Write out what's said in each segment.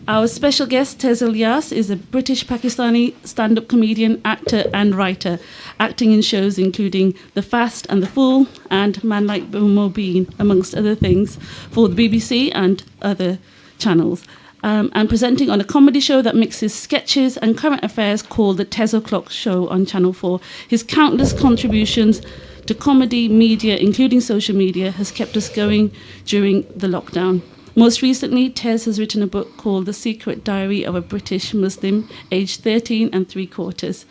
Our special guest, Tez Ilyas, is a British-Pakistani stand-up comedian, actor and writer, acting in shows including The Fast and the Fool and Man Like Mobeen, amongst other things, for the BBC and other channels. And presenting on a comedy show that mixes sketches and current affairs called The Tez O'Clock Show on Channel 4. His countless contributions to comedy, media, including social media, has kept us going during the lockdown. Most recently, Tez has written a book called The Secret Diary of a British Muslim, aged 13 and 3/4,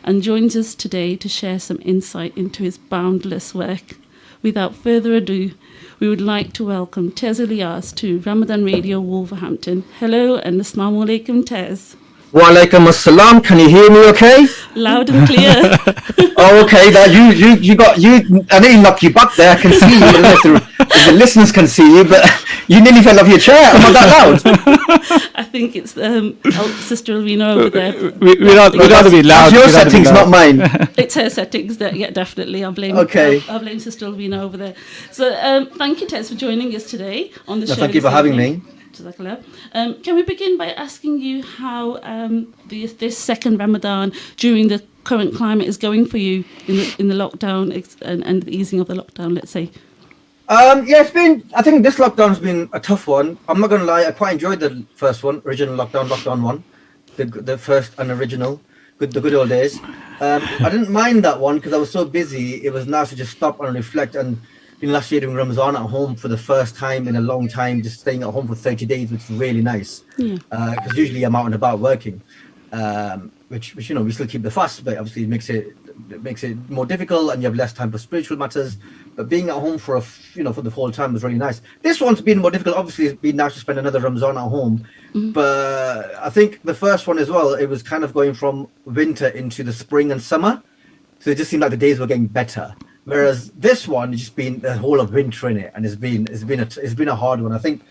and joins us today to share some insight into his boundless work. Without further ado, we would like to welcome Tez Ilyas to Ramadan Radio Wolverhampton. Hello and Assalamu alaikum, Tez. Wa alaikum assalam. Can you hear me okay? Loud and clear. Oh, okay. That I didn't knock you back there. I can see you. The listeners can see you, but you nearly fell off your chair. Am I that loud? I think it's Sister Alvina over there. We'd rather be loud. That's your settings, not mine. It's her settings. Yeah, definitely. I'll blame Sister Alvina over there. So thank you, Tez, for joining us today on the show. Thank you for having me. Can we begin by asking you how this second Ramadan during the current climate is going for you in the lockdown and the easing of the lockdown, let's say? It's been. I think this lockdown's been a tough one. I'm not gonna lie. I quite enjoyed the first one, original lockdown one, the first and original, the good old days. I didn't mind that one because I was so busy. It was nice to just stop and reflect. And last year doing Ramadan at home for the first time in a long time, just staying at home for 30 days, which is really nice. Because usually I'm out and about working, which we still keep the fast, but obviously it makes it more difficult, and you have less time for spiritual matters. But being at home for the whole time was really nice. This one's been more difficult. Obviously, it's been nice to spend another Ramadan at home, but I think the first one as well, it was kind of going from winter into the spring and summer, so it just seemed like the days were getting better. Whereas this one has just been the whole of winter in it, and it's been a hard one. I think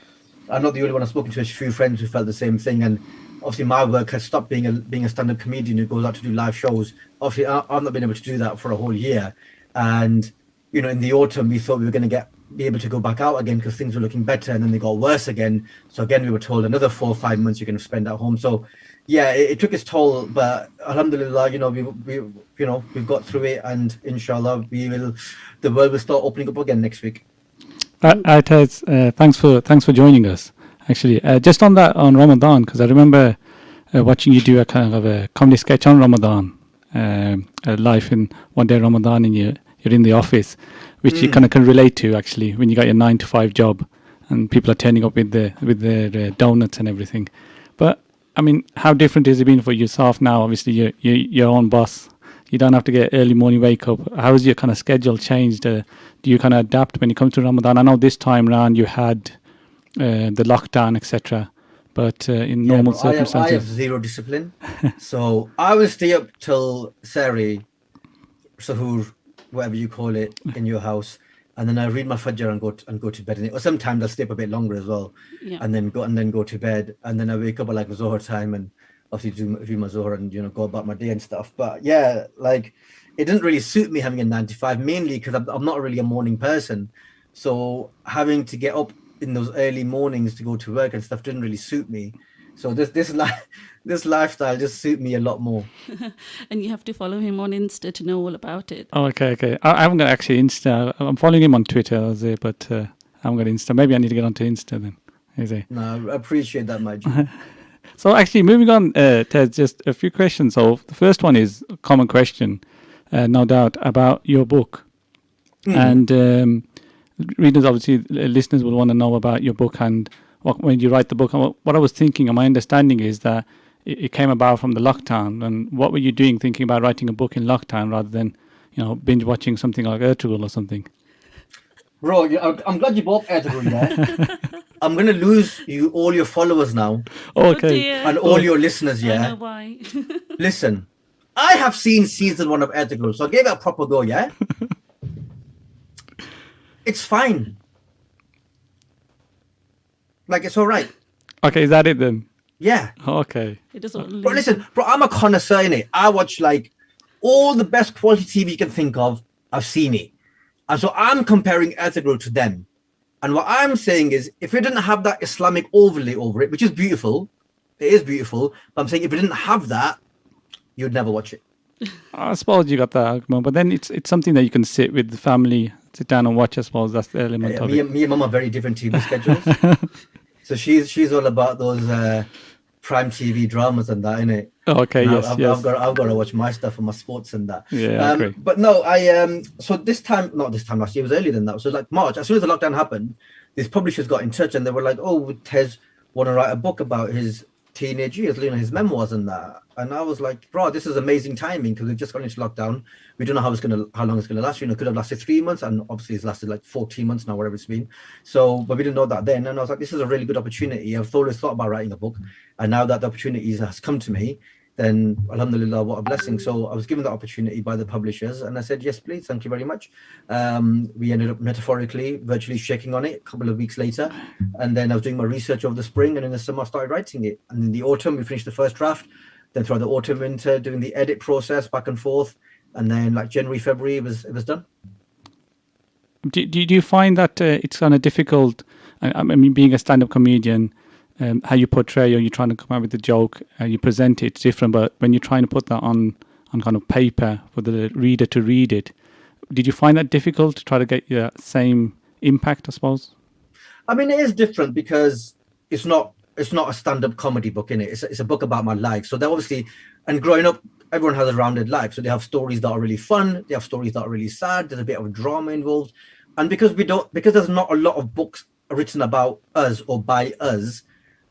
I'm not the only one. I've spoken to a few friends who felt the same thing, and obviously my work has stopped being a stand-up comedian who goes out to do live shows. Obviously, I've not been able to do that for a whole year, and in the autumn we thought we were going to be able to go back out again because things were looking better, and then they got worse again. So again, we were told another 4 or 5 months you're going to spend at home. So yeah, it took its toll, but alhamdulillah, we've got through it, and inshallah the world will start opening up again next week. Tez, thanks for joining us. Actually, just on Ramadan, because I remember watching you do a kind of a comedy sketch on Ramadan, live in one day Ramadan, and you're in the office, which you kind of can relate to actually when you got your 9-to-5 job, and people are turning up with their donuts and everything. But I mean, how different has it been for yourself now? Obviously, you're your own boss. You don't have to get early morning wake up. How has your kind of schedule changed? Do you kind of adapt when it comes to Ramadan? I know this time around you had the lockdown, etc. But in normal circumstances, I have zero discipline. So I will stay up till Sari, Sahur, whatever you call it, in your house, and then I read my Fajr and go to bed. Or sometimes I'll stay up a bit longer as well, and then go to bed, and then I wake up at like Zohar time and obviously do my Zohar and go about my day and stuff. But yeah, like it didn't really suit me having a 9-to-5, mainly because I'm not really a morning person. So having to get up in those early mornings to go to work and stuff didn't really suit me. So this lifestyle just suit me a lot more. And you have to follow him on Insta to know all about it. Oh, okay. I haven't got actually Insta. I'm following him on Twitter, but I haven't got Insta. Maybe I need to get onto Insta then. No, I appreciate that, my G. So actually, moving on, Tez, just a few questions. So the first one is a common question, no doubt, about your book. And readers, obviously, listeners will want to know about your book and when you write the book. What I was thinking, and my understanding is that it came about from the lockdown. And what were you doing thinking about writing a book in lockdown rather than, binge watching something like Ertugrul or something? Bro, I'm glad you brought Ertugrul there. I'm going to lose all your followers now. Okay. Oh, and all your listeners, yeah? I know why. Listen, I have seen season 1 of Ertugrul, so I gave it a proper go, yeah? It's fine. Like, it's all right. Okay, is that it then? Yeah. Okay. It doesn't. Bro, listen, I'm a connoisseur in it. I watch, like, all the best quality TV you can think of. I've seen it. And so I'm comparing Ertugrul to them. And what I'm saying is, if it didn't have that Islamic overlay over it, which is beautiful, It is beautiful. But I'm saying if you didn't have that, you'd never watch it. I suppose you got that argument, but then it's something that you can sit with the family, sit down and watch. I suppose that's the element of Me it. and Mum are very different TV schedules. So she's all about those prime TV dramas and that, innit? Okay, And yes, I've yes. got to watch my stuff and my sports and that. Yeah, I agree. But no, so not this time last year, it was earlier than that. So like March, as soon as the lockdown happened, these publishers got in touch and they were like, "Oh, would Tez want to write a book about his teenage years, his memoirs and that?" And I was like, "Bro, this is amazing timing because we've just gone into lockdown. We don't know how long it's gonna last. It could have lasted 3 months, and obviously it's lasted like 14 months now, whatever it's been. So, but we didn't know that then. And I was like, this is a really good opportunity. I've always thought about writing a book, and now that the opportunity has come to me, then Alhamdulillah, what a blessing. So I was given the opportunity by the publishers, and I said, yes, please, thank you very much. We ended up metaphorically, virtually shaking on it a couple of weeks later, and then I was doing my research over the spring, and in the summer I started writing it. And in the autumn, we finished the first draft. Then throughout the autumn, winter, doing the edit process back and forth, and then like January, February, it was done. Do you find that it's kind of difficult? I mean, being a stand-up comedian, how you portray or you're trying to come up with a joke, you present it, it's different. But when you're trying to put that on kind of paper for the reader to read it, did you find that difficult to try to get your same impact, I suppose? I mean, it is different because it's not a stand-up comedy book, innit? It's a book about my life. So they obviously, and growing up, everyone has a rounded life. So they have stories that are really fun. They have stories that are really sad. There's a bit of drama involved. And because there's not a lot of books written about us or by us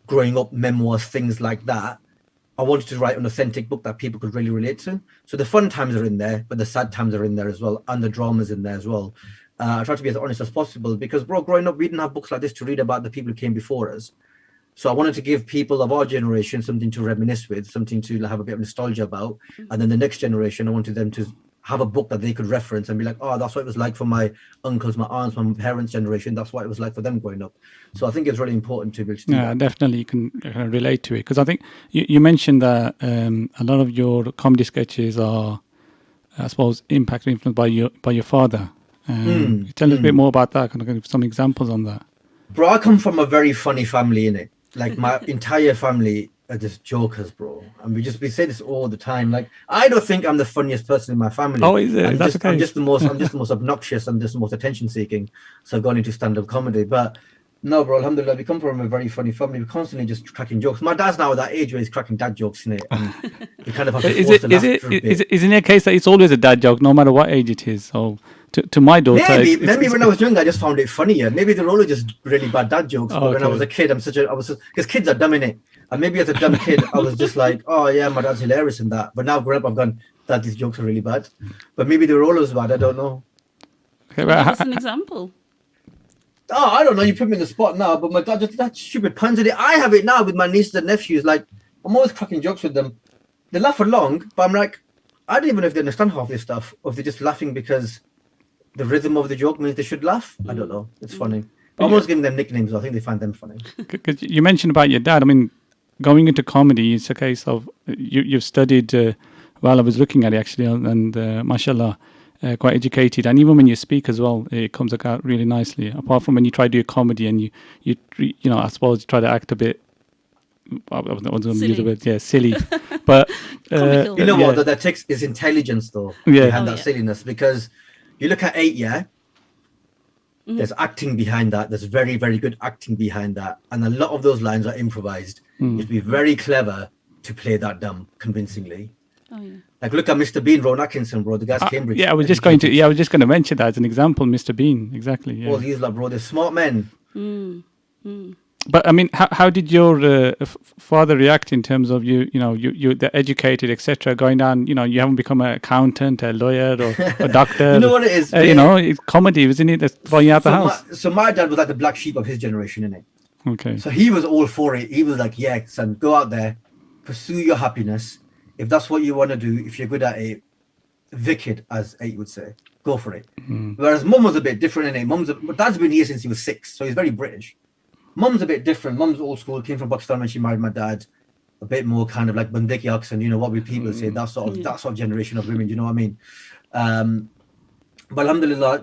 growing up, memoirs, things like that, I wanted to write an authentic book that people could really relate to. So the fun times are in there, but the sad times are in there as well. And the drama's in there as well. I try to be as honest as possible because, bro, growing up, we didn't have books like this to read about the people who came before us. So I wanted to give people of our generation something to reminisce with, something to have a bit of nostalgia about. And then the next generation, I wanted them to have a book that they could reference and be like, oh, that's what it was like for my uncles, my aunts, my parents' generation. That's what it was like for them growing up. So I think it's really important to be able to do that. Definitely you can relate to it. Because I think you mentioned that a lot of your comedy sketches are, I suppose, impacted, influenced by your father. Tell us a bit more about that. Can I give some examples on that? Bro, I come from a very funny family, innit? Like my entire family are just jokers, bro. And we say this all the time. Like, I don't think I'm the funniest person in my family. Oh, is it? That's okay. I'm just the most obnoxious. I'm just the most attention seeking. So I've gone into stand-up comedy. But no, bro, alhamdulillah, we come from a very funny family. We're constantly just cracking jokes. My dad's now at that age where he's cracking dad jokes, innit? And we kind of have to force the laughter a bit. Is it a case that it's always a dad joke, no matter what age it is? So to my daughter, maybe when I was younger, I just found it funnier. Maybe they're all just really bad dad jokes. But when I was a kid, because kids are dumb, innit? And maybe as a dumb kid, I was just like, oh yeah, my dad's hilarious in that. But now growing up, I've gone, Dad, these jokes are really bad. But maybe they were always bad. I don't know. Okay, What's an example? Oh, I don't know. You put me in the spot now. But my dad just that stupid puns in it. I have it now with my nieces and nephews. Like, I'm always cracking jokes with them. They laugh along, but I'm like, I don't even know if they understand half this stuff, or if they're just laughing because the rhythm of the joke means they should laugh. I don't know. It's funny. I'm always giving them nicknames. I think they find them funny. Because you mentioned about your dad. I mean, going into comedy, it's a case of you've studied. Well, I was looking at it actually, and mashallah, quite educated. And even when you speak as well, it comes out really nicely. Apart from when you try to do a comedy and you know, I suppose you try to act a bit. I was going to use the word, silly. But you know what? That takes is intelligence though. Behind that silliness, because you look at Atiyah. There's acting behind that. There's very, very good acting behind that. And a lot of those lines are improvised. You have to be very clever to play that dumb convincingly. Oh, yeah. Like, look at Mr. Bean, Ron Atkinson, bro. The guy's Cambridge. I was just going to mention that as an example, Mr. Bean. Exactly. Yeah. All these, like, bro, they're smart men. But I mean, how did your father react in terms of you're the educated, etc., going down? You know, you haven't become an accountant, a lawyer, or a doctor. You know what it is? It's comedy, isn't it? That's throwing you out the house. So my dad was like the black sheep of his generation, innit? Okay. So he was all for it. He was like, yeah, son, go out there, pursue your happiness. If that's what you want to do, if you're good at it, wicked, as Eight would say, go for it. Whereas mum was a bit different, innit? Dad's been here since he was 6, so he's very British. Mum's a bit different. Mum's old school, came from Pakistan when she married my dad. A bit more kind of like Bandeki accent, what we people say, that sort of generation of women, you know what I mean? But alhamdulillah,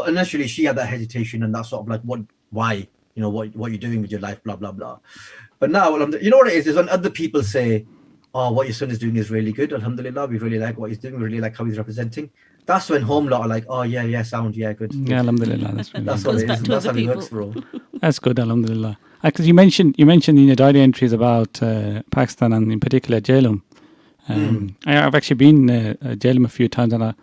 initially she had that hesitation and that sort of like, why? What you're doing with your life, blah, blah, blah. But now, you know what it is when other people say, oh, what your son is doing is really good. Alhamdulillah, we really like what he's doing. We really like how he's representing. That's when home lot are like, oh, yeah, sound, yeah, good. Yeah, alhamdulillah. That's really That's good. what it Goes back is. to That's other how it works, bro. That's good, alhamdulillah. Because you mentioned in your diary entries about Pakistan and in particular Jhelum. I've actually been Jhelum a few times, and I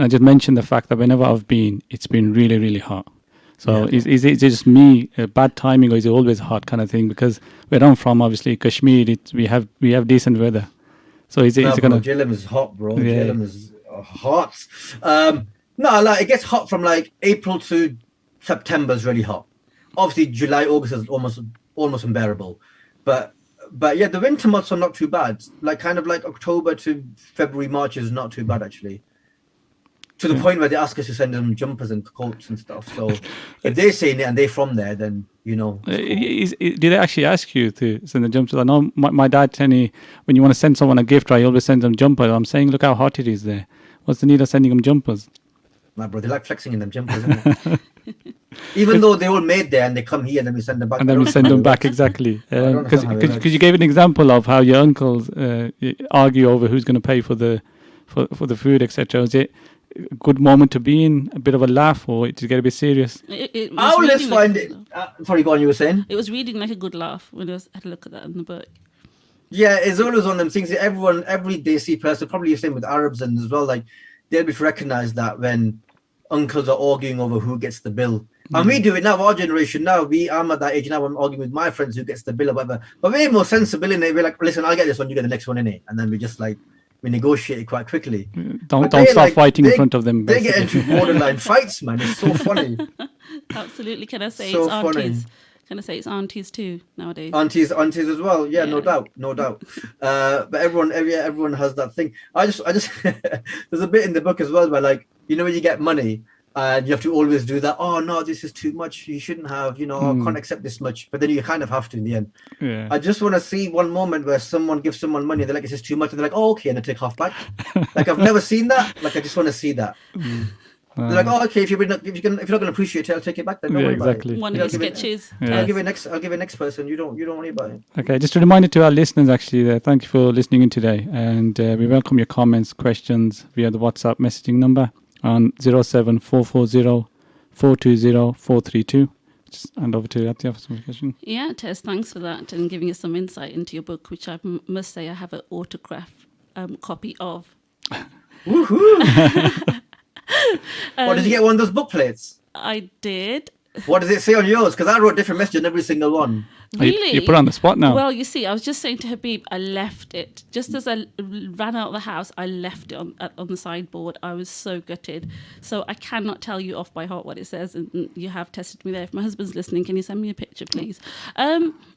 just mentioned the fact that whenever I've been, it's been really, really hot. So is it just me, bad timing, or is it always hot kind of thing? Because where I'm from, obviously Kashmir, we have decent weather. So is it going to? Jhelum is hot, bro. Yeah. Jhelum is hot. No, like it gets hot from like April to September is really hot. Obviously, July, August is almost unbearable. But yeah, the winter months are not too bad. Like kind of like October to February, March is not too bad actually. To the point where they ask us to send them jumpers and coats and stuff. So if they're saying it and they're from there, then you know. Did they actually ask you to send the jumpers? I know my dad told me when you want to send someone a gift, I always send them jumpers. I'm saying, look how hot it is there. What's the need of sending them jumpers? Nah, bro, they like flexing in them jumpers, isn't it? Even though they're all made there and they come here and then we send them back. And then we send them back, exactly. Because you gave an example of how your uncles argue over who's going to pay for the food, etc. Was it a good moment to be in, a bit of a laugh, or did you get a bit serious? It was I always reading like find it. Sorry, go on. You were saying? it was reading like a good laugh when I had a look at that in the book. Yeah, it's always one of them things that every Desi person, probably the same with Arabs and as well, like they'll be to recognize that when uncles are arguing over who gets the bill. And we do it now, our generation now, I'm at that age now, I'm arguing with my friends who gets the bill or whatever. But we're more sensible in it. We're like, listen, I'll get this one, you get the next one in it. And then we just like, we negotiate it quite quickly. Don't start fighting in front of them. They get into borderline fights, man. It's so funny. Absolutely. Can I say So it's aunties? funny. Can I say it's aunties too nowadays? Aunties as well. Yeah, no Yeah. doubt. But everyone has that thing. I just there's a bit in the book as well where like, you know, when you get money and you have to always do that. Oh no, this is too much. You shouldn't have, you know, I can't accept this much. But then you kind of have to in the end. Yeah. I just want to see one moment where someone gives someone money and they're like, this is too much. And they're like, oh, okay. And they take half back. Like I've never seen that. Like I just want to see that. They're like, oh, okay. If you're not going to appreciate it, I'll take it back. Then don't Yeah, worry exactly. about it. One Yeah, of your sketches. Yeah. I'll give it next person. You don't worry about it. Okay, just a reminder to our listeners, actually, thank you for listening in today. And we welcome your comments, questions via the WhatsApp messaging number on 07440 420 432. Just hand over to Atiyah for some question. Yeah, Tess, thanks for that and giving us some insight into your book, which I must say I have an autograph copy of. Woohoo! Did you get one of those book plates? I did. What does it say on yours? Because I wrote different messages on every single one. Really? You put on the spot now. Well, you see, I was just saying to Habib, I left it. Just as I ran out of the house, I left it on the sideboard. I was so gutted. So I cannot tell you off by heart what it says. And you have tested me there. If my husband's listening, can you send me a picture, please?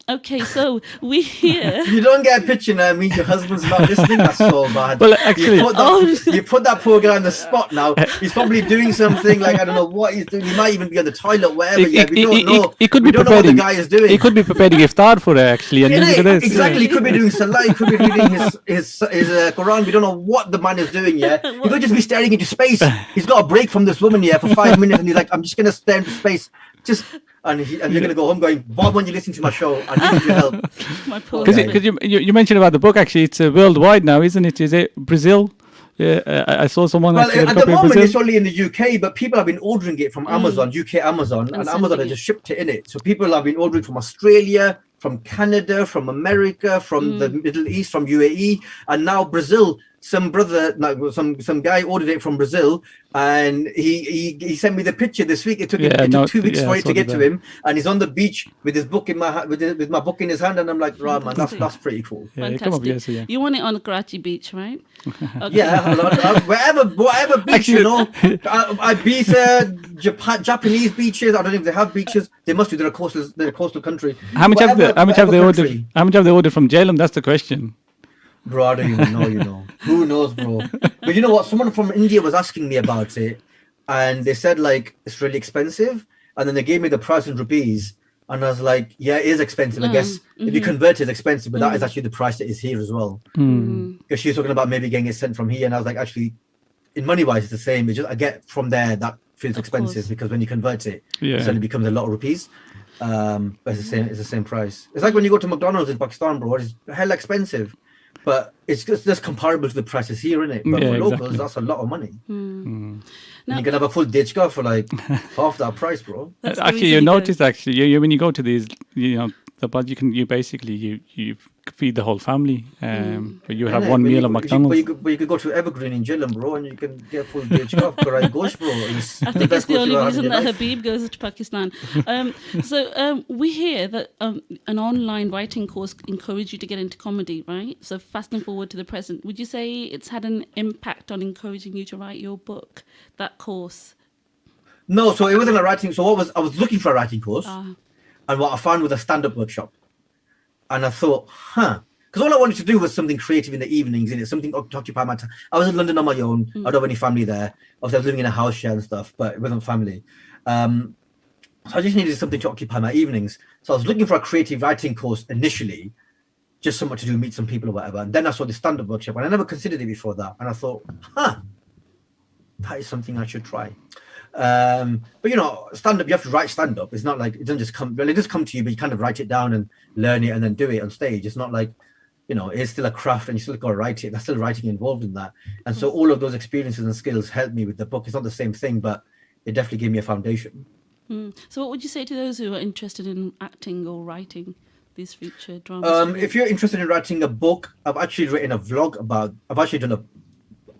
Okay, so we here. You don't get a picture now, it means your husband's not listening. That's so bad. Well, actually, you put that poor guy on the spot now. He's probably doing something like, I don't know what he's doing. He might even be on the toilet, whatever. We don't know. He could We be don't know what the preparing. guy is doing. He could be preparing iftar for it, actually. And look at this. Exactly. He could be doing salah. He could be reading his Quran. We don't know what the man is doing. Yeah, he could just be staring into space. He's got a break from this woman here for 5 minutes, and he's like, "I'm just gonna stare into space." And you're gonna go home going, "Why won't you listen to my show? I need your help." My poor Because husband. you mentioned about the book, actually, it's worldwide now, isn't it? Is it Brazil? Yeah, I saw someone. Well, actually had a at the copy of moment, Brazil. it's only in the UK, but people have been ordering it from Amazon, UK Amazon, and Amazon sending has it. just shipped it in it. So people have been ordering from Australia, from Canada, from America, from the Middle East, from UAE, and now Brazil. Some guy ordered it from Brazil, and he sent me the picture this week. It took 2 weeks for it to get to him, and he's on the beach with his book in my with my book in his hand, and I'm like, right, man, that's pretty cool. Yeah, come up, Fantastic. yeah. You want it on Karachi Beach, right? Okay. Yeah, wherever beach, you know, Ibiza, Japanese beaches. I don't know if they have beaches. They must be. They're a coastal country. How much have they Whatever ordered? country. How much have they ordered from Jhelum? That's the question. Bro, I don't even know, you know. Who knows, bro? But you know what? Someone from India was asking me about it, and they said, like, it's really expensive. And then they gave me the price in rupees. And I was like, yeah, it is expensive. I guess if you convert it, it's expensive. But that is actually the price that is here as well. Because she was talking about maybe getting it sent from here. And I was like, actually, in money-wise, it's the same. It's just I get from there that feels expensive. course. Because when you convert it, Yeah. it suddenly becomes a lot of rupees. But it's the same price. It's like when you go to McDonald's in Pakistan, bro. It's hell expensive, but it's just comparable to the prices here, isn't it? But Yeah, for locals, exactly. that's a lot of money. Now, And you can have a full ditchka for like half that price, bro. that's the Actually, reason you he notice goes. actually when you go to these, but you basically you feed the whole family. But you have Innit? one But meal at McDonald's. you could go to Evergreen in Gillingham, bro, and you can get full ditchka of Karai Gosh, bro. It's I the think it's best the gosh only you've ever had in reason your that life. Habib goes to Pakistan. So we hear that an online writing course encouraged you to get into comedy, right? So fasting forward to the present, would you say it's had an impact on encouraging you to write your book, that course? No, so it wasn't a writing. So I was looking for a writing course, Ah, and what I found was a stand-up workshop. And I thought, because all I wanted to do was something creative in the evenings, in it, something to occupy my time. I was in London on my own. I don't have any family there. Obviously, I was living in a house share and stuff, but it wasn't family. So I just needed something to occupy my evenings. So I was looking for a creative writing course initially, just something to do, meet some people or whatever. And then I saw the stand-up workshop, and I never considered it before that. And I thought, that is something I should try. But stand up, you have to write stand up. It's not like it doesn't just come, well, it does come to you, but you kind of write it down and learn it and then do it on stage. It's not like, it's still a craft and you still got to write it. There's still writing involved in that. And so all of those experiences and skills helped me with the book. It's not the same thing, but it definitely gave me a foundation. So what would you say to those who are interested in acting or writing these feature dramas? If you're interested in writing a book, I've actually done a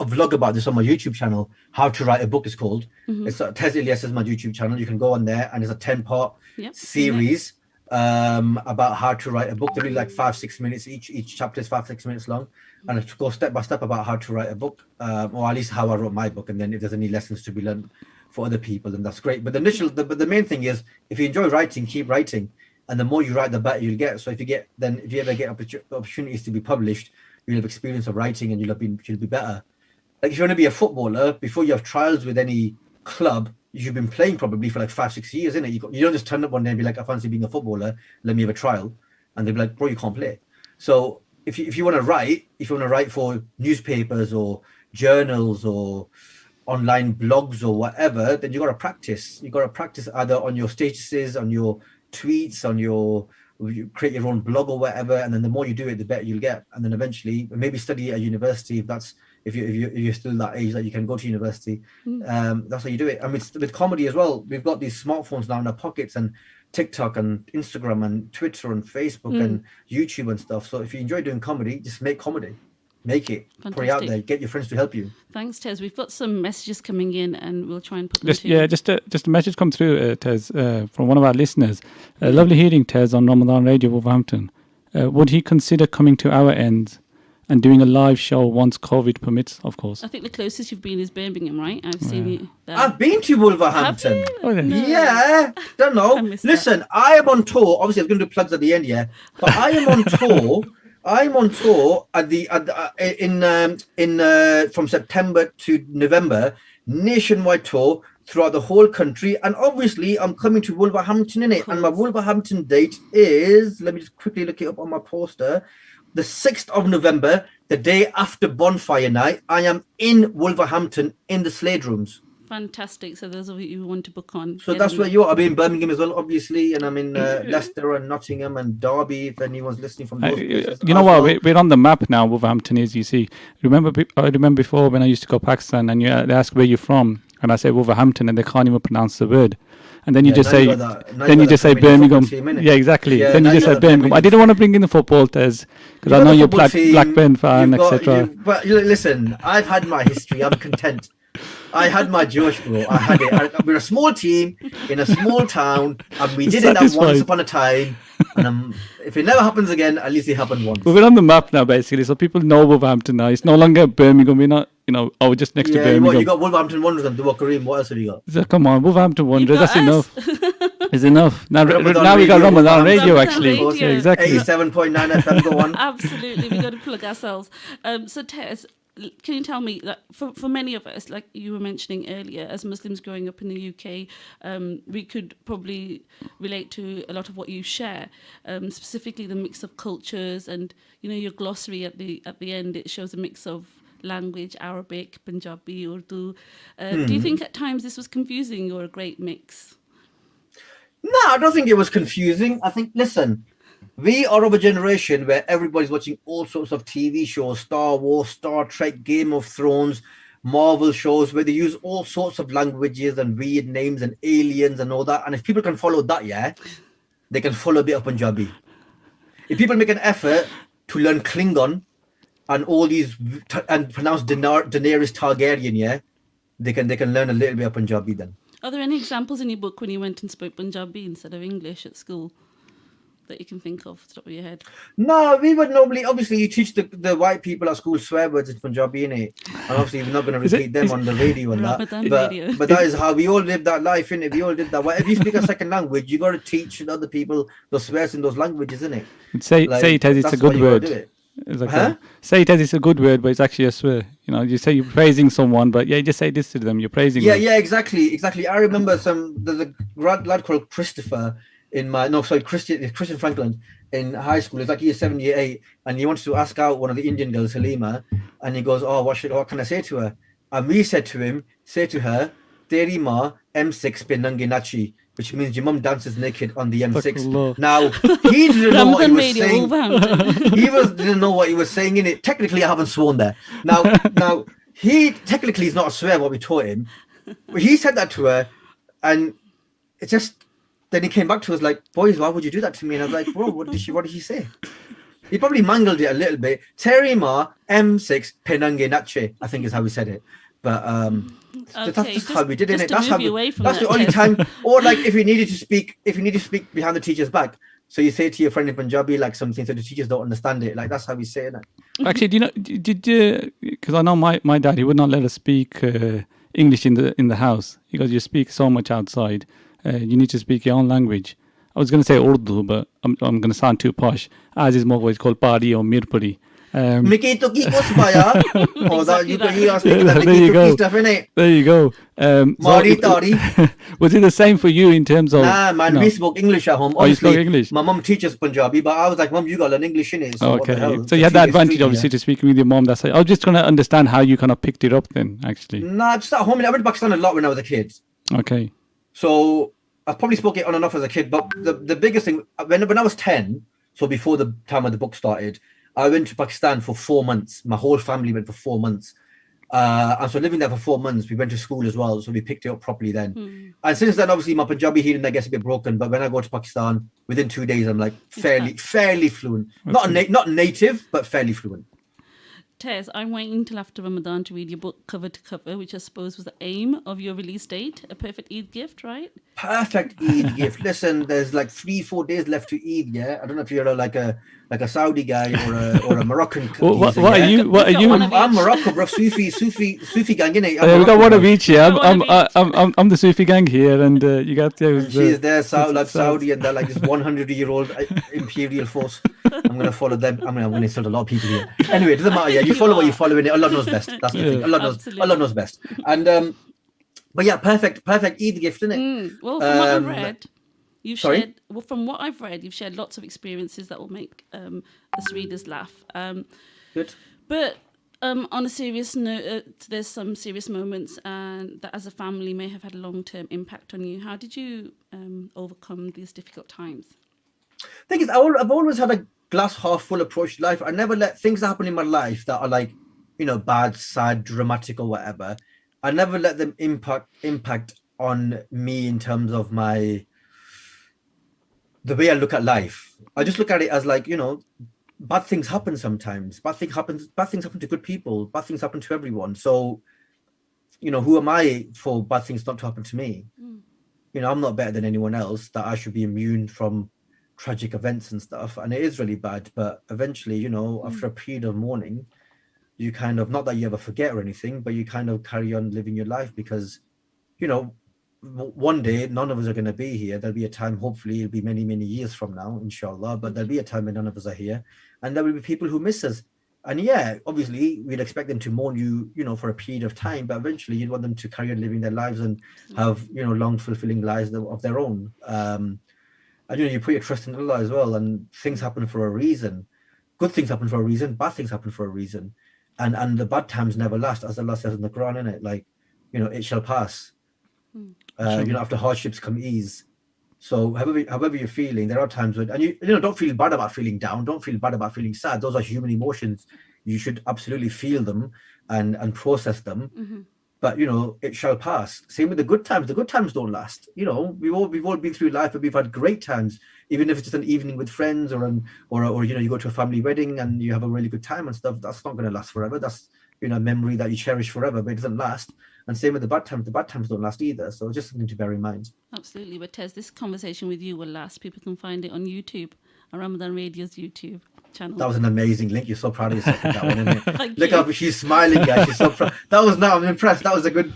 vlog about this on my YouTube channel. How to Write a Book is called. It's Tez Ilyas is my YouTube channel. You can go on there, and it's a 10-part series about how to write a book. They're really like 5-6 minutes each chapter is 5-6 minutes long, and it's go step by step about how to write a book, or at least how I wrote my book. And then if there's any lessons to be learned for other people, then that's great. But the main thing is, if you enjoy writing, keep writing, and the more you write, the better you'll get. So if you ever get opportunities to be published, you'll have experience of writing, and you'll be better. Like if you want to be a footballer, before you have trials with any club, you've been playing probably for like 5-6 years, isn't it? You don't just turn up one day and be like, I fancy being a footballer, let me have a trial. And they'll be like, bro, you can't play. So if you want to write for newspapers or journals or online blogs or whatever, then you got to practice. You got to practice either on your statuses, on your tweets, you create your own blog or whatever. And then the more you do it, the better you'll get. And then eventually maybe study at university if you're still that age that you can go to university. That's how you do it. And with comedy as well, we've got these smartphones now in our pockets, and TikTok and Instagram and Twitter and Facebook and YouTube and stuff. So if you enjoy doing comedy, just make comedy. Make it. Fantastic. Put it out there. Get your friends to help you. Thanks, Tez. We've got some messages coming in, and we'll try and put them to you. Just a message come through, Tez, from one of our listeners. Lovely hearing Tez on Ramadan Radio Wolverhampton. Would he consider coming to our end and doing a live show once COVID permits, of course? I think the closest you've been is Birmingham, right? I've seen you there. I've been to Wolverhampton. Have you? Oh, yeah. No. Yeah, don't know. I missed Listen, I am on tour. Obviously, I was going to do plugs at the end, yeah. But I am on tour. I'm on tour from September to November, nationwide tour throughout the whole country. And obviously, I'm coming to Wolverhampton in it. And my Wolverhampton date is, let me just quickly look it up on my poster, the 6th of November, the day after Bonfire Night. I am in Wolverhampton in the Slade Rooms. Fantastic. So those of you who want to book on. So that's where you are. I'll be in Birmingham as well, obviously, and I'm in Leicester and Nottingham and Derby, if anyone's listening from those places. You know what? We're on the map now, Wolverhampton is, you see. I remember before when I used to go to Pakistan and they ask where you're from, and I say Wolverhampton, and they can't even pronounce the word. And then you just say Birmingham. Yeah, exactly. Yeah, then you just say Birmingham. I didn't want to bring in the football, Tez, because I know you're Blackburn fan, etc. But listen, I've had my history. I'm content. I had my Josh, bro. I had it. We're a small team in a small town, and we did it that once upon a time. And if it never happens again, at least it happened once. But we're on the map now, basically, so people know Wolverhampton now. It's no longer Birmingham. We're not, we're just next to Birmingham. You got Wolverhampton Wanderers and Dua Kareem. What else have you got? So, come on, Wolverhampton Wanderers. That's enough. It's enough. Now Ramadan we got Radio, Ramadan Radio, Ramadan actually. Radio. Yeah, exactly. 87.9 FM, go on. Absolutely. We've got to plug ourselves. So, Tez, can you tell me that for many of us, like you were mentioning earlier, as Muslims growing up in the UK, we could probably relate to a lot of what you share, specifically the mix of cultures and, your glossary at the end, it shows a mix of language, Arabic, Punjabi, Urdu. Do you think at times this was confusing or a great mix? No, I don't think it was confusing. I think, listen, we are of a generation where everybody's watching all sorts of TV shows, Star Wars, Star Trek, Game of Thrones, Marvel shows, where they use all sorts of languages and weird names and aliens and all that. And if people can follow that, yeah, they can follow a bit of Punjabi. If people make an effort to learn Klingon and all these and pronounce Daenerys Targaryen, yeah, they can learn a little bit of Punjabi then. Are there any examples in your book when you went and spoke Punjabi instead of English at school that you can think of off the top of your head? No, we would normally, obviously, you teach the white people at school swear words in Punjabi, innit? And obviously, we're not going to repeat them on the radio and Ramadan that. video. But that is how we all live that life, innit? We all did that. If you speak a second language, you got to teach other people those swears in those languages, innit? Say it as it's a good word. It's like say it as it's a good word, but it's actually a swear. You know, you say you're praising someone, but yeah, you just say this to them. You're praising them. Yeah, exactly. I remember there's a lad called Christopher Christian Franklin in high school. It's like year 7, year 8, and he wants to ask out one of the Indian girls, Halima, and he goes, "Oh, what can I say to her?" And we said to him, "Say to her, Teri ma M6 pe nange nachi," which means your mum dances naked on the M6. Now, he didn't know what he was saying. He didn't know what he was saying in it. Technically, I haven't sworn there. Now he technically is not a swear what we taught him. But he said that to her, and it just then he came back to us like, "Boys, why would you do that to me?" And I was like, "Bro, what did she say?" He probably mangled it a little bit. Terima M6 penange nache, I think is how he said it. But that's just how we did it. That's the only time. Or like if you needed to speak behind the teacher's back, so you say to your friend in Punjabi like something, so the teachers don't understand it. Like that's how we say it. Actually, do you know? Did you? Because I know my dad, he would not let us speak English in the house. He goes, "You speak so much outside. You need to speak your own language." I was going to say Urdu, but I'm going to sound too posh. As is more, it's called Pari or Mirpuri. There you go. There you go. Was it the same for you in terms of? Nah, man, we spoke English at home. You spoke English? My mum teaches Punjabi, but I was like, "Mum, you got to learn English in it." So okay. So you had the advantage, obviously, to speaking with your mom. That's. I was just trying to understand how you kind of picked it up then, actually. Nah, just at home. I went to Pakistan a lot when I was a kid. Okay. So I probably spoke it on and off as a kid, but the biggest thing when I was 10, so before the time when the book started, I went to Pakistan for 4 months. My whole family went for 4 months. And so living there for 4 months, we went to school as well. So we picked it up properly then. And since then, obviously, my Punjabi hearing that gets a bit broken. But when I go to Pakistan, within 2 days, I'm like fairly fluent. Not native, but fairly fluent. Tez, I'm waiting till after Ramadan to read your book cover to cover, which I suppose was the aim of your release date. A perfect Eid gift, right? Perfect Eid gift. Listen, there's like 3-4 days left to Eid. Yeah, I don't know if you're like a Saudi guy or a Moroccan. What are you? I'm Morocco, bro. Sufi gang, innit? We got one of each. Yeah, I'm the Sufi gang here, and you got. She's there, Saudi, and they're like this 100-year-old imperial force. I'm gonna follow them. I'm gonna insult a lot of people here. Anyway, it doesn't matter. Yeah, you follow what you follow in it. Allah knows best. That's the thing. Allah knows best. And but yeah, perfect Eid gift, isn't it? Well, from what I've read, from what I've read, you've shared lots of experiences that will make us readers laugh. Good. But on a serious note, there's some serious moments that as a family may have had a long-term impact on you. How did you overcome these difficult times? Thing is, I've always had a glass half full approach to life. I never let things happen in my life that are like, bad, sad, dramatic or whatever. I never let them impact on me in terms of the way I look at life. I just look at it as like, bad things happen sometimes. Bad things happen to good people. Bad things happen to everyone. So, who am I for bad things not to happen to me? I'm not better than anyone else that I should be immune from tragic events and stuff. And it is really bad. But eventually, after a period of mourning, you kind of, not that you ever forget or anything, but you kind of carry on living your life because, one day none of us are going to be here. There'll be a time, hopefully it'll be many, many years from now, inshallah, but there'll be a time when none of us are here and there will be people who miss us. And yeah, obviously we'd expect them to mourn you, for a period of time, but eventually you'd want them to carry on living their lives and have, long, fulfilling lives of their own. And, you put your trust in Allah as well, and things happen for a reason. Good things happen for a reason, bad things happen for a reason. And the bad times never last, as Allah says in the Quran, innit? Like, it shall pass. After hardships come ease. So however you're feeling, there are times when, and you know, don't feel bad about feeling down. Don't feel bad about feeling sad. Those are human emotions. You should absolutely feel them and process them. But you know, it shall pass. Same with the good times. The good times don't last. You know, we've all been through life, but we've had great times. Even if it's just an evening with friends, or you know, you go to a family wedding and you have a really good time and stuff. That's not going to last forever. That's, you know, a memory that you cherish forever, but it doesn't last. And same with the bad times. The bad times don't last either. So it's just something to bear in mind. Absolutely. But Tez, this conversation with you will last. People can find it on YouTube, on Ramadan Radio's YouTube channel. That was an amazing link. You're so proud of yourself with that one, isn't it? Thank Look you. how she's smiling, guys. She's so proud. That was now. I'm impressed. That was a good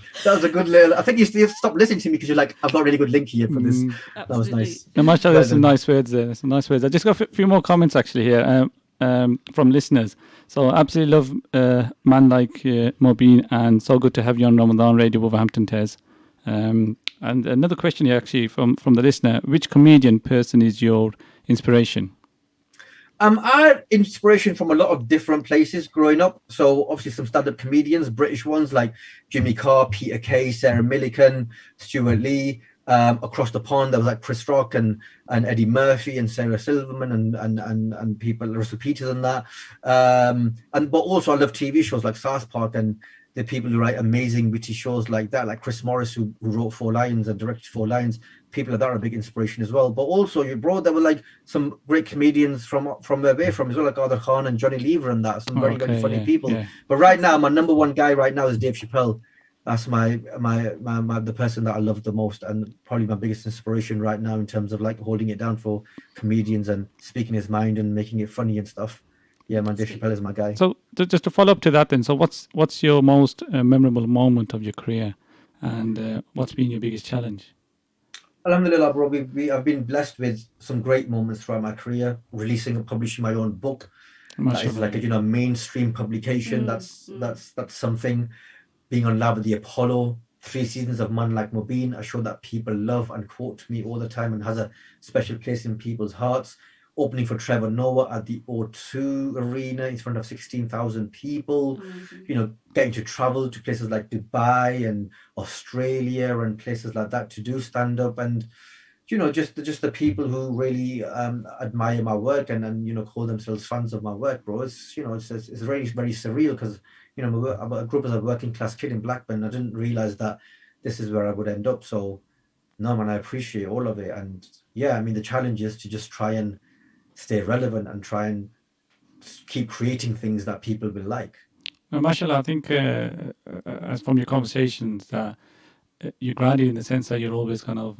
little. I think you stopped listening to me because you're like, I've got a really good link here for this. That was Absolutely. nice. No, mashallah, there's some nice words there. There's some nice words. I just got a few more comments actually here from listeners. So absolutely love man like Mobeen, and so good to have you on Ramadan Radio Wolverhampton, Tez. And another question here actually from the listener: which comedian person is your inspiration? I had inspiration from a lot of different places growing up. So obviously some stand-up comedians, British ones like Jimmy Carr, Peter Kay, Sarah Millican, Stuart Lee. Across the pond, there was like Chris Rock and Eddie Murphy and Sarah Silverman and people, Russell Peters and that. But also I love TV shows like South Park and the people who write amazing witty shows like that, like Chris Morris who wrote Four Lions and directed Four Lions. People like that are a big inspiration as well. But also there were like some great comedians from where we're from as well, like Arthur Khan and Johnny Lever and that. Some very funny people. Yeah. But right now, my number one guy right now is Dave Chappelle. That's my the person that I love the most and probably my biggest inspiration right now in terms of like holding it down for comedians and speaking his mind and making it funny and stuff. Yeah, man, Dave Chappelle is my guy. So just to follow up to that then, so what's your most memorable moment of your career, and what's been your biggest challenge? Alhamdulillah, bro, I've been blessed with some great moments throughout my career, releasing and publishing my own book. That is like a mainstream publication. That's something. Being on Lab with the Apollo, 3 seasons of Man Like Mobeen, a show that people love and quote to me all the time and has a special place in people's hearts. Opening for Trevor Noah at the O2 Arena in front of 16,000 people. You know, getting to travel to places like Dubai and Australia and places like that to do stand up, and you know, just the people who really admire my work and you know, call themselves fans of my work, bro. It's, you know, it's very, very surreal because, you know, I grew up as a working class kid in Blackburn. I didn't realize that this is where I would end up. So no, man, I appreciate all of it. And yeah, I mean, the challenge is to just try and stay relevant and try and keep creating things that people will like. Well, mashallah, I think as from your conversations that you're grounded in the sense that you're always kind of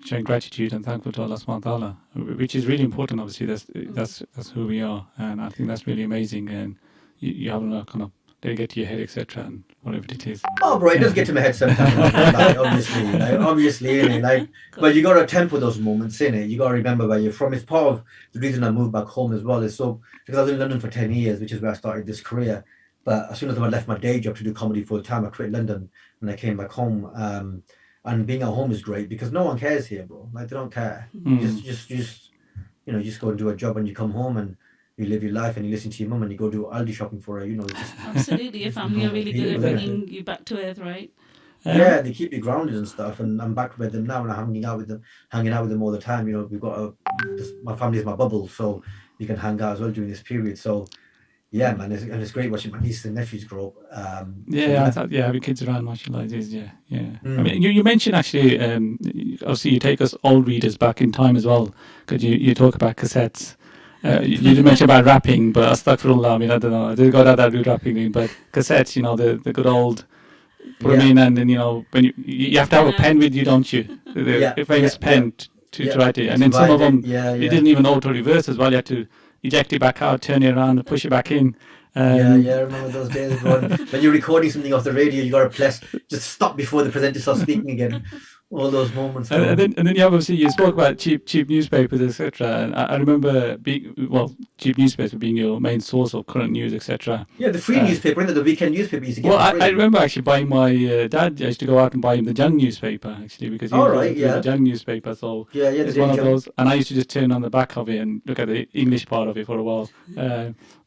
showing gratitude and thankful to Allah subhanahu wa ta'ala, which is really important. Obviously, that's who we are, and I think that's really amazing. And you have a kind of get to your head, etc., and whatever it is. Oh, bro, it does get to my head sometimes. Obviously, innit? But you got to temper those moments, innit? You got to remember where you're from. It's part of the reason I moved back home as well. Is so because I was in London for 10 years, which is where I started this career. But as soon as I left my day job to do comedy full time, I quit London and I came back home. And being at home is great because no one cares here, bro. Like, they don't care. Just you know, you just go and do a job and you come home and you live your life and you listen to your mum and you go do Aldi shopping for her, you know. Absolutely, your family are really good at bringing you back to earth, right? Yeah, they keep you grounded and stuff, and I'm back with them now and I'm hanging out with them all the time. You know, we've got my family is my bubble, so you can hang out as well during this period. So yeah, man, it's great watching my nieces and nephews grow up. Having kids around, mashallah, it is, yeah. I mean, you mentioned actually, obviously you take us old readers back in time as well, because you talk about cassettes. You didn't mention about rapping, but astaghfirullah, I mean, I don't know, I didn't go down that route rapping, but cassettes, you know, the good old, put them in, and then, you know, when you have to have a pen with you, don't you? The famous pen to write it, and then some of them, you didn't even auto-reverse as well, you had to eject it back out, turn it around, and push it back in. I remember those days, bro. When you're recording something off the radio, you got to just stop before the presenter starts speaking again. All those moments. And then you obviously you spoke about cheap newspapers, etc. And I remember cheap newspaper being your main source of current news, etc. Yeah, the free newspaper, the weekend newspaper used to get. Well, I remember actually buying my dad. I used to go out and buy him the Jung newspaper actually because he was the Jung newspaper. So it's one of those. And I used to just turn on the back of it and look at the English part of it for a while.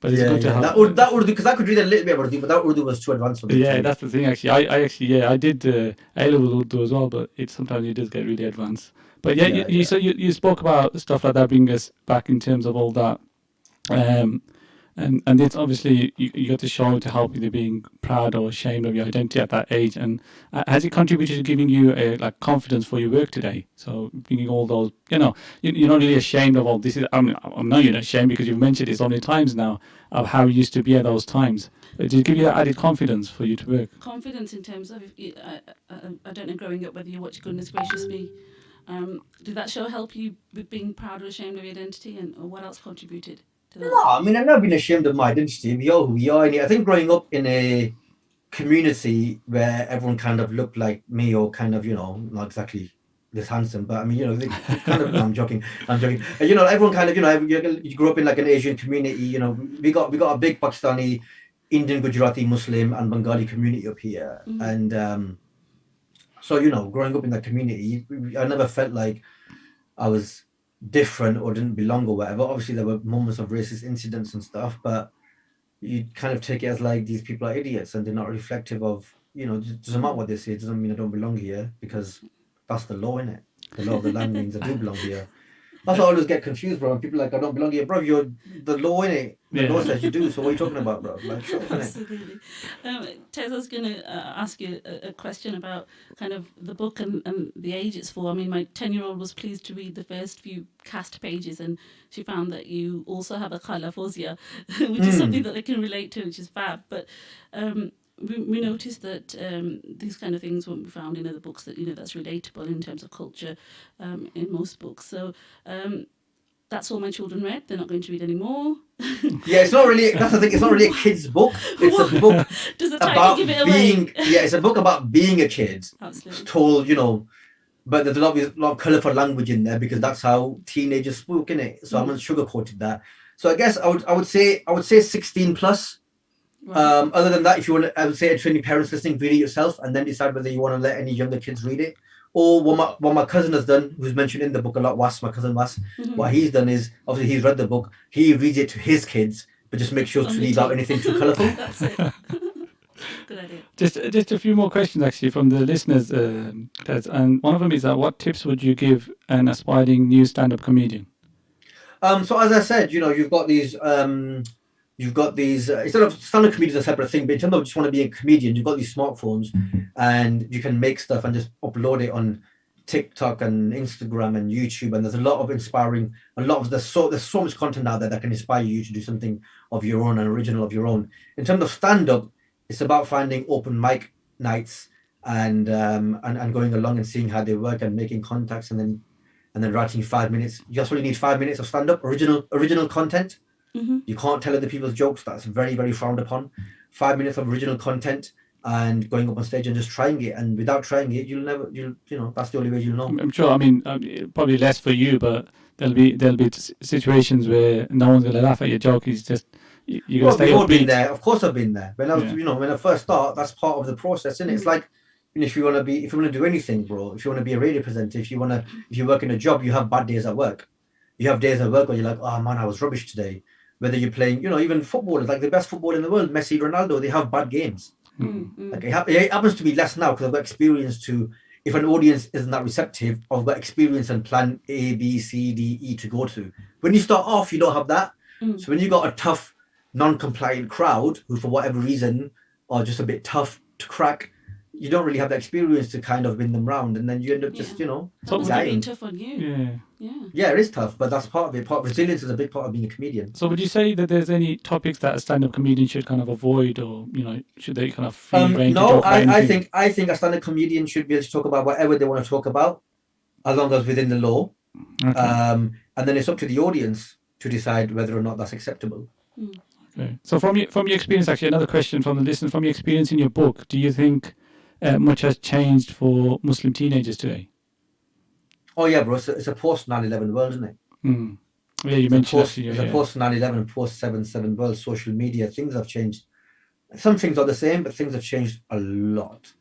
But it's good to have that Urdu, because I could read a little bit of Urdu, but that Urdu was too advanced for me. Yeah, that's the thing actually. I did A-level Urdu as well, but sometimes it does get really advanced. But yeah, so you spoke about stuff like that, bringing us back in terms of all that. And it's obviously you got to show to help you being proud or ashamed of your identity at that age. And has it contributed to giving you like confidence for your work today? So bringing all those, you're not really ashamed of all this. I know you're not ashamed because you've mentioned it so many times now of how you used to be at those times. Did it give you that added confidence for you to work? Confidence in terms of, I don't know, growing up whether you watch Goodness Gracious Me. Did that show help you with being proud or ashamed of your identity, or what else contributed to that? No, I mean, I've never been ashamed of my identity. We are who we are. And I think growing up in a community where everyone kind of looked like me, or kind of, not exactly this handsome, but I mean, they kind of, no, I'm joking. Everyone kind of, you grew up in like an Asian community, we got a big Pakistani, Indian, Gujarati, Muslim and Bengali community up here. Mm-hmm. And so, growing up in that community, I never felt like I was different or didn't belong or whatever. Obviously there were moments of racist incidents and stuff, but you kind of take it as like these people are idiots and they're not reflective of, it doesn't matter what they say, it doesn't mean I don't belong here, because that's the law, innit? The law of the land means I do belong here. That's why I always get confused, bro. And people are like, I don't belong here. Bro, you're the law, innit? The law says you do, so what are you talking about, bro? Like, sure, absolutely. Tez, I was going to ask you a question about kind of the book and the age it's for. I mean, my 10-year-old was pleased to read the first few cast pages, and she found that you also have a khala fozia, which is something that they can relate to, which is fab. But we noticed that these kind of things won't be found in other books, that that's relatable in terms of culture in most books. So that's all my children read. They're not going to read anymore. Yeah, it's not really. That's the thing. It's not really a kid's book. It's a book Does the title give it away? Yeah, it's a book about being a kid. Absolutely. Told, but there's a lot of colourful language in there because that's how teenagers spoke, innit? So I haven't sugarcoated that. So I guess I would say 16 plus. Right. Other than that, if you want to, I would say to any parents listening, read it yourself and then decide whether you want to let any younger kids read it. Or what my cousin has done, who's mentioned in the book a lot, my cousin Was, what he's done is, obviously he's read the book, he reads it to his kids, but just make sure to leave out anything too colourful. That's it. Good idea. Just a few more questions actually from the listeners, Tez, and one of them is what tips would you give an aspiring new stand-up comedian? So as I said, you've got these instead of stand-up comedians a separate thing, but in terms of just want to be a comedian, you've got these smartphones and you can make stuff and just upload it on TikTok and Instagram and YouTube, and there's a lot of inspiring, there's so much content out there that can inspire you to do something of your own and original of your own. In terms of stand-up, it's about finding open mic nights and going along and seeing how they work and making contacts and then writing 5 minutes. You just really need 5 minutes of stand-up, original content. Mm-hmm. You can't tell other people's jokes. That's very, very frowned upon. 5 minutes of original content and going up on stage and just trying it. And without trying it, that's the only way you'll know. I'm sure. I mean, probably less for you, but there'll be situations where no one's gonna laugh at your joke. It's just you're gonna stay upbeat. Been there. Of course, I've been there. When I was, when I first start, that's part of the process, isn't it? It's like, if you want to do anything, bro. If you want to be a radio presenter, if you work in a job, you have bad days at work. You have days at work where you're like, oh man, I was rubbish today. Whether you're playing, even footballers, like the best football in the world, Messi, Ronaldo, they have bad games. Mm-hmm. Like it happens to me less now because I've got experience to, if an audience isn't that receptive, I've got experience and plan A, B, C, D, E to go to. When you start off, you don't have that. Mm. So when you got a tough, non-compliant crowd who, for whatever reason, are just a bit tough to crack, you don't really have the experience to kind of win them round, and then you end up just, That must have been tough on you. Yeah, it is tough, but that's part of it. Resilience is a big part of being a comedian. So would you say that there's any topics that a stand-up comedian should kind of avoid, or, should they kind of free range? No, I think a stand-up comedian should be able to talk about whatever they want to talk about, as long as within the law. Okay. And then it's up to the audience to decide whether or not that's acceptable. Mm. Okay. So from your experience, actually, another question from the listener, from your experience in your book, do you think much has changed for Muslim teenagers today? Oh yeah, bro. It's a post 9/11 world, isn't it? Mm. Yeah, you mentioned it's a post 9/11 and post 7/7 world. Social media, things have changed. Some things are the same, but things have changed a lot.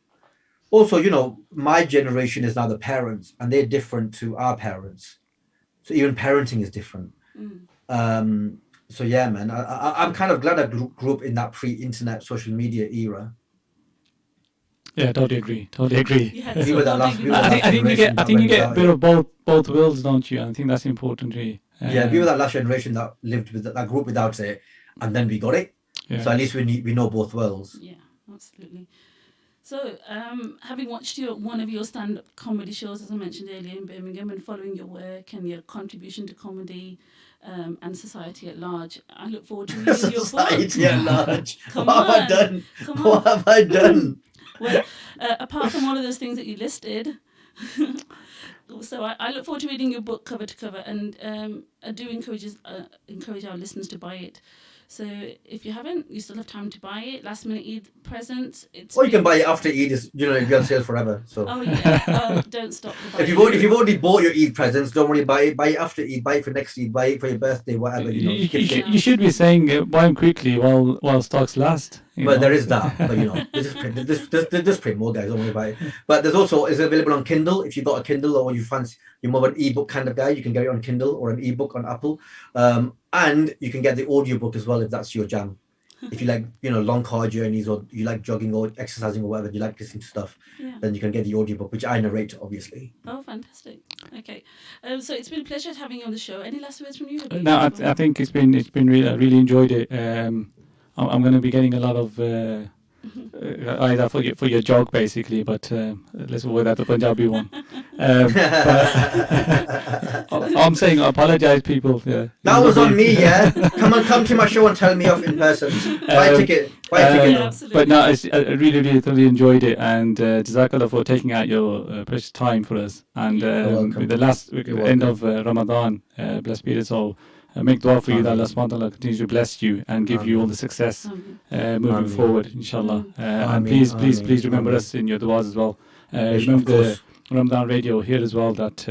Also, my generation is now the parents, and they're different to our parents. So even parenting is different. Mm. So yeah, man, I'm kind of glad I grew up in that pre-internet social media era. Yeah, totally agree. Totally agree. You had We were that so last- big we were with that I think you get generation that went a bit of both worlds, don't you? And I think that's important, really. Yeah, we were that last generation that lived with that grew up without it, and then we got it. Yeah. So at least we know both worlds. Yeah, absolutely. So, having watched one of your stand-up comedy shows, as I mentioned earlier, in Birmingham, and following your work and your contribution to comedy and society at large, I look forward to reading your book. Society at large. Come What have I on, done? come What on. have I done? Well, apart from all of those things that you listed, so I look forward to reading your book cover to cover, and I do encourage our listeners to buy it. So if you haven't, you still have time to buy it. Last minute Eid presents. Or you can buy it after Eid. It's, it'll be on sale forever. So Oh yeah. Oh, don't stop the if buying. you've already bought your Eid presents, don't worry. Buy it after Eid. Buy it for next Eid. Buy it for your birthday. Whatever You should be saying buy them quickly while stocks last. Well, there is that, but there's print more, guys. Don't worry about it. But there's also is available on Kindle. If you've got a Kindle or you fancy you're more of an ebook kind of guy, you can get it on Kindle or an ebook on Apple, and you can get the audiobook as well if that's your jam. If you like, long car journeys or you like jogging or exercising or whatever, you like listening to stuff, Yeah. then you can get the audiobook, which I narrate, obviously. Oh, fantastic. Okay. So it's been a pleasure having you on the show. Any last words from you? Habib? No, I think it's been really, I really enjoyed it. I'm going to be getting a lot of either for your jog basically, but let's avoid that the Punjabi one. I'm saying I apologize, people. Yeah. That was on me, yeah. Come to my show and tell me off in person. Buy a ticket. Buy a ticket. Yeah, now. absolutely. But no, I really thoroughly enjoyed it, and Jazakallah for taking out your precious time for us. And welcome. with the last You're end of Ramadan, blessed be it all. Make dua for you that Ameen. Allah subhanahu wa ta'ala continues to bless you and give you all the success moving Ameen. forward, inshallah. And Ameen. please remember Ameen. us in your du'as as well. Of Remember the course. Ramadan radio here as well, that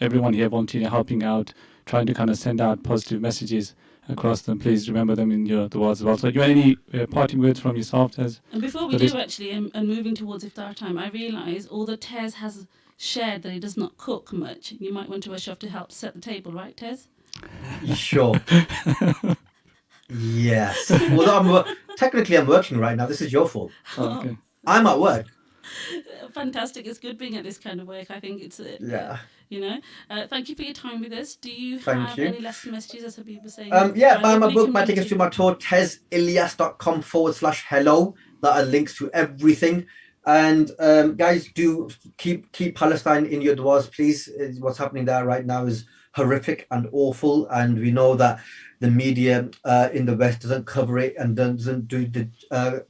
everyone here volunteering, helping out, trying to kind of send out positive messages across them. Please remember them in your du'as as well. So do you want any parting words from yourself, Tez? And before we That is- do actually, and moving towards iftar time, I realise although Tez has shared that he does not cook much, you might want to rush off to help set the table, right, Tez? You sure? Yes. Although technically I'm working right now. This is your fault. Oh, okay. I'm at work. Fantastic. It's good being at this kind of work. I think it's, Yeah. thank you for your time with us. Do you Thank have you. any last messages, as Habib was saying? Yeah, buy my Lovely book, my tickets to community. my tour, tezilyas.com/hello. That are links to everything. And guys, do keep Palestine in your duas, please. What's happening there right now is horrific and awful, and we know that the media in the West doesn't cover it and doesn't do the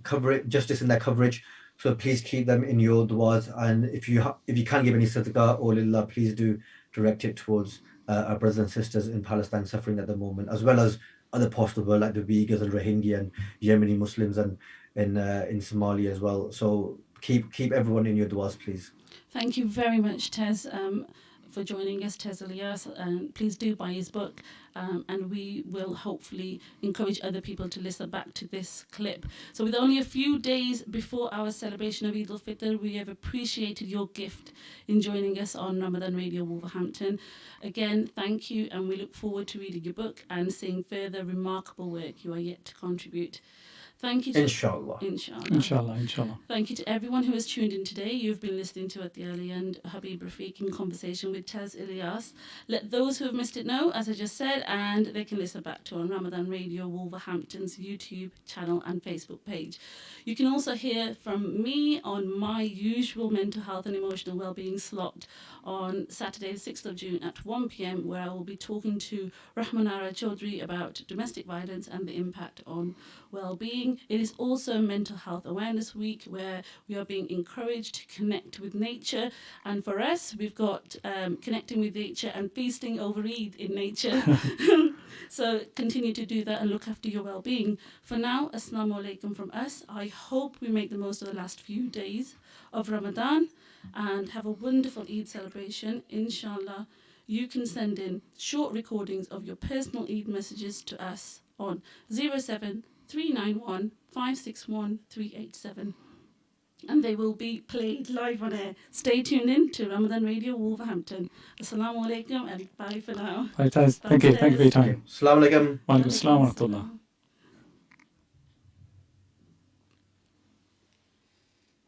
cover it justice in their coverage. So please keep them in your duas, and if you can give any sadaqah or lillah, please do direct it towards our brothers and sisters in Palestine suffering at the moment, as well as other parts of the world like the Uyghurs and Rohingya and Yemeni Muslims and in Somalia as well. So keep everyone in your duas, please. Thank you very much, Tez, for joining us, Tez Ilyas. And please do buy his book. And we will hopefully encourage other people to listen back to this clip. So with only a few days before our celebration of Eid al-Fitr, we have appreciated your gift in joining us on Ramadan Radio Wolverhampton. Again, thank you, and we look forward to reading your book and seeing further remarkable work you are yet to contribute. Thank you. Inshallah. Inshallah. Thank you to everyone who has tuned in today. You've been listening to Atiyah and Habib Rafiq in conversation with Tez Ilyas. Let those who have missed it know, as I just said, and they can listen back to on Ramadan Radio Wolverhampton's YouTube channel and Facebook page. You can also hear from me on my usual mental health and emotional well-being slot on Saturday, the 6th of June at 1 p.m, where I will be talking to Rahmanara Chaudhry about domestic violence and the impact on well-being. It is also Mental Health Awareness Week, where we are being encouraged to connect with nature. And for us, we've got connecting with nature and feasting over Eid in nature. So continue to do that and look after your well-being. For now, Assalamu alaikum from us. I hope we make the most of the last few days of Ramadan and have a wonderful Eid celebration. Inshallah, you can send in short recordings of your personal Eid messages to us on 07391 561 387, and they will be played live on air. Stay tuned in to Ramadan Radio Wolverhampton. Assalamu alaikum and bye for now. Right, Tez, thank you for your time. Assalamu alaikum. Wa alaikum assalam wa rahmatullah.